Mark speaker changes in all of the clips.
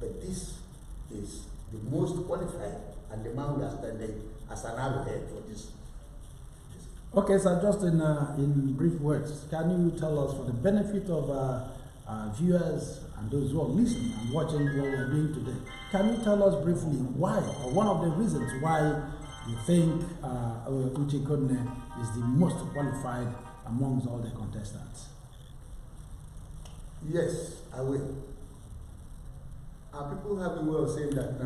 Speaker 1: But this is the most qualified and the man we are standing as an advocate for this.
Speaker 2: Okay, sir, just in brief words, can you tell us, for the benefit of viewers and those who are listening and watching what we're doing today, can you tell us briefly why, or one of the reasons why you think Uche Ikonne is the most qualified amongst all the contestants?
Speaker 1: Yes, I will. People have a way of saying that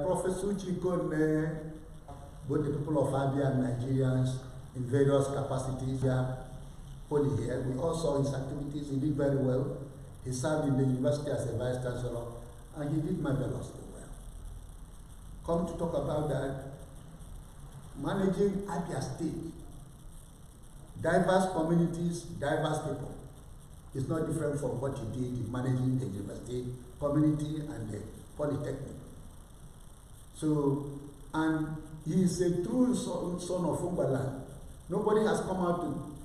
Speaker 1: Professor Uche Ikonne, both the people of Abia and Nigerians in various capacities here, only here. We all saw his activities. He did very well. He served in the university as a vice chancellor, and he did marvelously well. Come to talk about that, managing Abia State, diverse communities, diverse people, is not different from what he did in managing the university, community, and the polytechnic. So, and he is a true son of Umbaland. Nobody has come out to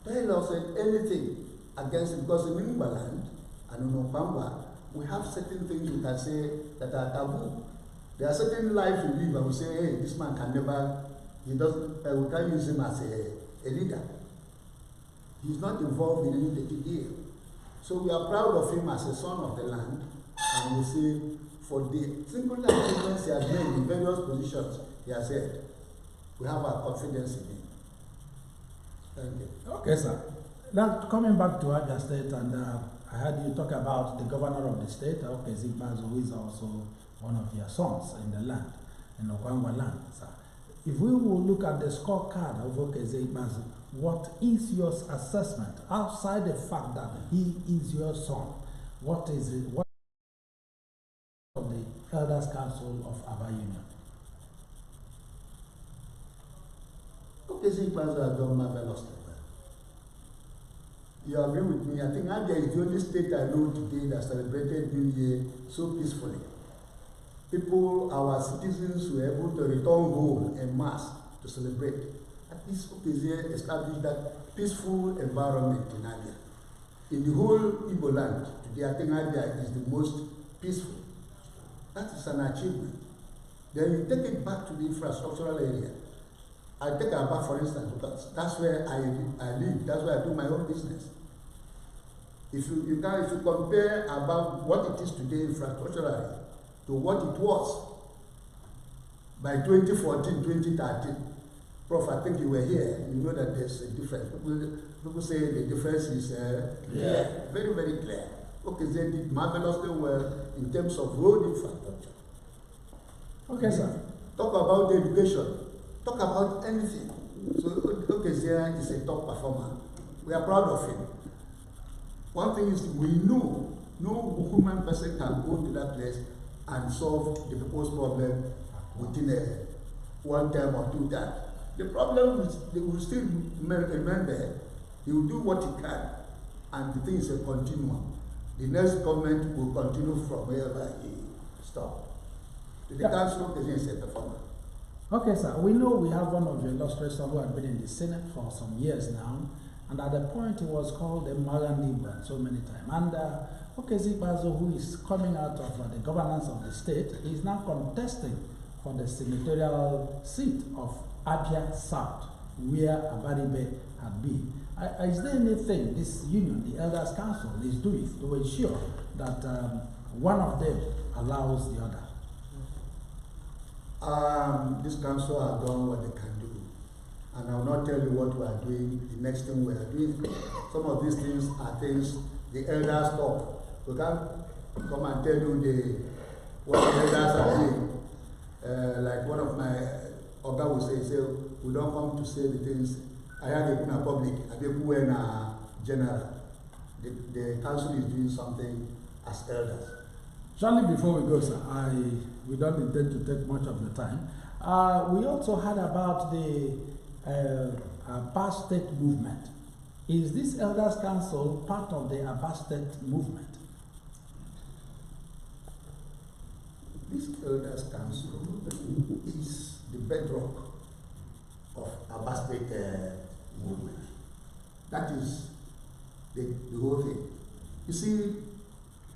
Speaker 1: tell us anything against him, because in Umbaland and in Opamba, we have certain things we can say that are taboo. There are certain lives we live and we say, hey, this man can never, he doesn't, we can't use him as a leader. He's not involved in any dirty deal. So we are proud of him as a son of the land, and we say, for the single achievements he has made in various positions, he has said, we have our confidence in him. Thank you.
Speaker 2: Okay, sir. Now, coming back to Abia State, and I heard you talk about the governor of the state, Okezie Ikpeazu, who is also one of your sons in the land, in Okwangwa land, sir. If we will look at the scorecard of Okezie Ikpeazu, what is your assessment, outside the fact that he is your son? What is it? What of the Elders Council of Aba Union?
Speaker 1: Okezie Ikpeazu has done marvelously well. You agree with me? I think Abia is the only state I know today that celebrated New Year so peacefully. People, our citizens, were able to return home en masse to celebrate. At least Okezie established that peaceful environment in Abia. In the whole Igbo land, today I think Abia is the most peaceful. That is an achievement. Then you take it back to the infrastructural area. I take Aba, for instance, because that's where I live, that's where I do my own business. If you compare about what it is today infrastructurally to what it was by 2014, 2013, Prof, I think you were here, you know that there's a difference. People say the difference is clear, very, very clear. Okay, they did marvelously well in terms of road infrastructure.
Speaker 2: Okay, sir.
Speaker 1: Talk about the education, talk about anything. So Okezie is a top performer. We are proud of him. One thing is, we know no human person can go to that place and solve the people's problem within one term or two terms. The problem is they will still remain there. He will do what he can, and the thing is a continuum. The next government will continue from wherever he stopped. The council is a performer.
Speaker 2: Okay, sir. We know we have one of your illustrious who had been in the Senate for some years now, and at the point he was called a Magandibra so many times. And Okezie Ikpeazu, who is coming out of the governance of the state, is now contesting for the senatorial seat of Abia South, where Abaribe had been. Is there anything this union, the Elders Council, is doing to ensure that one of them allows the other?
Speaker 1: This council has done what they can do. And I will not tell you what we are doing, the next thing we are doing. Some of these things are things the elders talk. We can't come and tell you what the elders are doing. Like one of my Oga will say, we don't come to say the things I have in a public, I think we in a general. The council is doing something as elders.
Speaker 2: Shortly before we go, sir, we don't intend to take much of the time. We also heard about the Aba State movement. Is this Elders Council part of the Aba State movement?
Speaker 1: This Elders Council is the bedrock of Aba State movement. That is the whole thing. You see,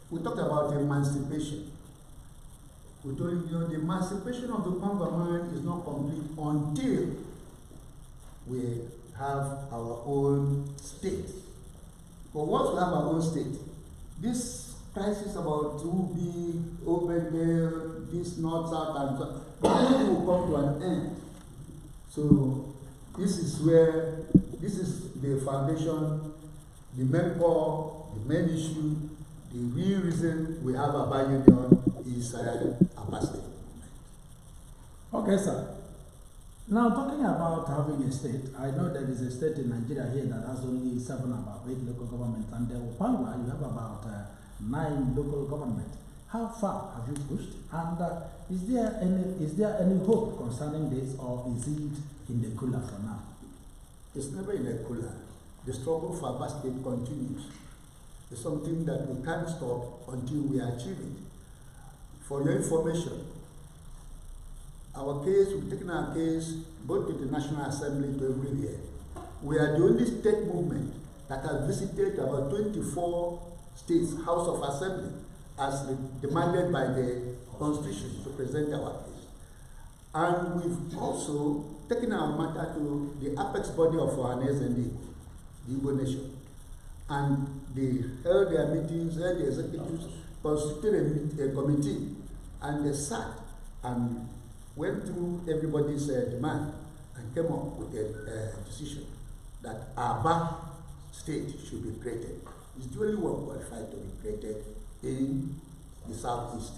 Speaker 1: we talked about emancipation. We told you, the emancipation of the Kwangwa man is not complete until we have our own state. But once we have our own state, this crisis about who be open there, this north, south, and so on, will come to an end. So this is where, this is the foundation, the main core, the main issue, the real reason we have Aba Union is Aba State.
Speaker 2: Okay, sir. Now, talking about having a state, I know there is a state in Nigeria here that has only 7 about 8 local governments, and there Upangwa, you have about 9 local governments. How far have you pushed? And is there any hope concerning this, or is it in the cooler for now?
Speaker 1: It's never in the cooler. The struggle for Aba State continues. It's something that we can't stop until we achieve it. For your information, our case, we've taken our case both to the National Assembly to everywhere. We are the only state movement that has visited about 24 states, House of Assembly, as demanded by the Constitution to present our case. And we've also taken our matter to the apex body of Ohanes and the Igbo Nation. And they held their meetings, held the executives, constituted a committee, and they sat and went through everybody's demand and came up with a decision that Aba State should be created. It's the only one qualified to be created in the southeast.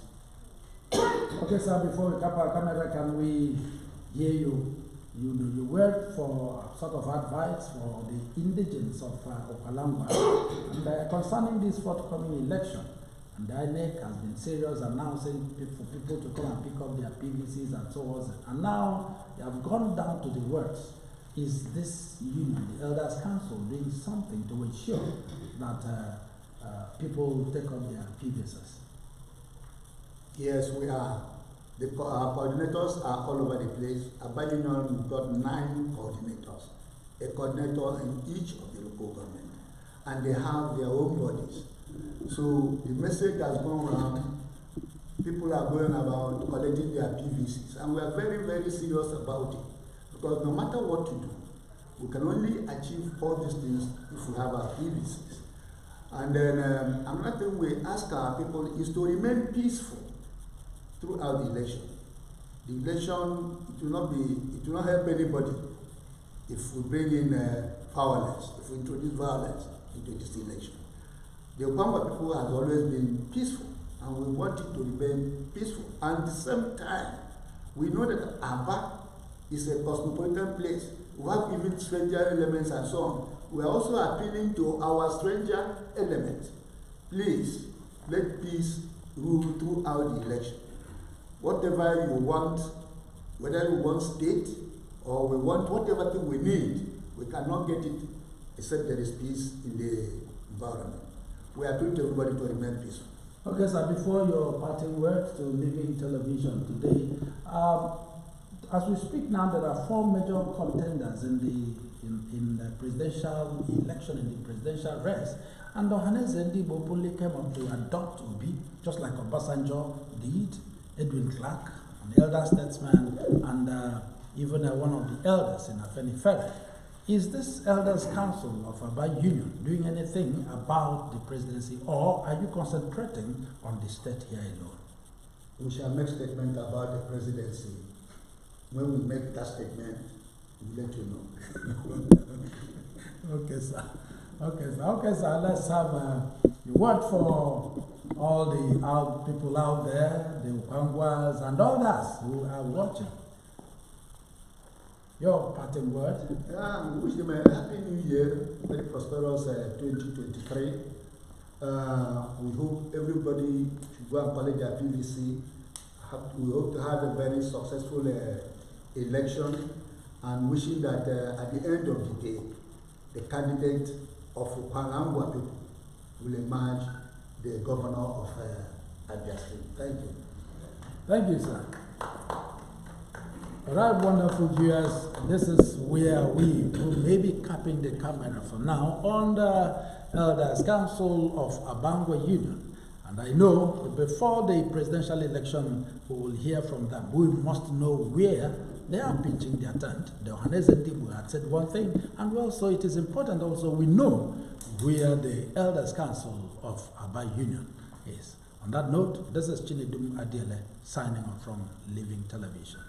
Speaker 2: Okay, sir, before we cap our camera, can we hear you? You work for sort of advice for the indigents of Okalamba. And concerning this forthcoming election, and the INEC has been serious announcing for people to come and pick up their PVCs and so on. And now they have gone down to the works. Is this union, the Elders Council, doing something to ensure that people take up their PVCs?
Speaker 1: Yes, we are. Our coordinators are all over the place. Aba Union, we've got 9 coordinators, a coordinator in each of the local government, and they have their own bodies. So the message has gone around. People are going about collecting their PVCs, and we are very, very serious about it, because no matter what you do, we can only achieve all these things if we have our PVCs. And then another thing we ask our people is to remain peaceful throughout the election. The election, it will not help anybody if we bring in violence, if we introduce violence into this election. The Okamba people has always been peaceful, and we want it to remain peaceful. And at the same time, we know that Aba is a cosmopolitan place. We have even stranger elements and so on. We are also appealing to our stranger elements. Please, let peace rule throughout the election. Whatever you want, whether we want state or we want whatever thing we need, we cannot get it except there is peace in the environment. We are doing to everybody to remain peaceful.
Speaker 2: Okay, sir, before your parting words to Living Television today, as we speak now, there are 4 major contenders in the presidential election, in the presidential race. And Ohanes Ndigbo Bopuli came up to adopt Obi, just like Obasanjo did, Edwin Clark, an elder statesman, and even one of the elders in Afenifere. Is this Elders Council of Aba Union doing anything about the presidency, or are you concentrating on the state here alone?
Speaker 1: We shall make statement about the presidency. When we make that statement, we'll let you know.
Speaker 2: Okay, sir. Okay, sir. Let's have a word for all the people out there, the Upangwas and others who are watching. Your parting word?
Speaker 1: We wish them a happy new year, very prosperous 2023. We hope everybody should go and collect their PVC. We hope to have a very successful election, and wishing that at the end of the day, the candidate of Okalamba people will emerge the governor of Abia State. Thank you.
Speaker 2: Thank you, sir. Right, wonderful viewers, this is where we may be capping the camera for now on the Elders Council of Abangwa Union. And I know before the presidential election, we will hear from them. We must know where they are pitching their tent. The Ohanese Ndibu had said one thing, and also it is important also we know where the Elders Council of Aba Union is. On that note, this is Chinedum Adiele signing off from Living Television.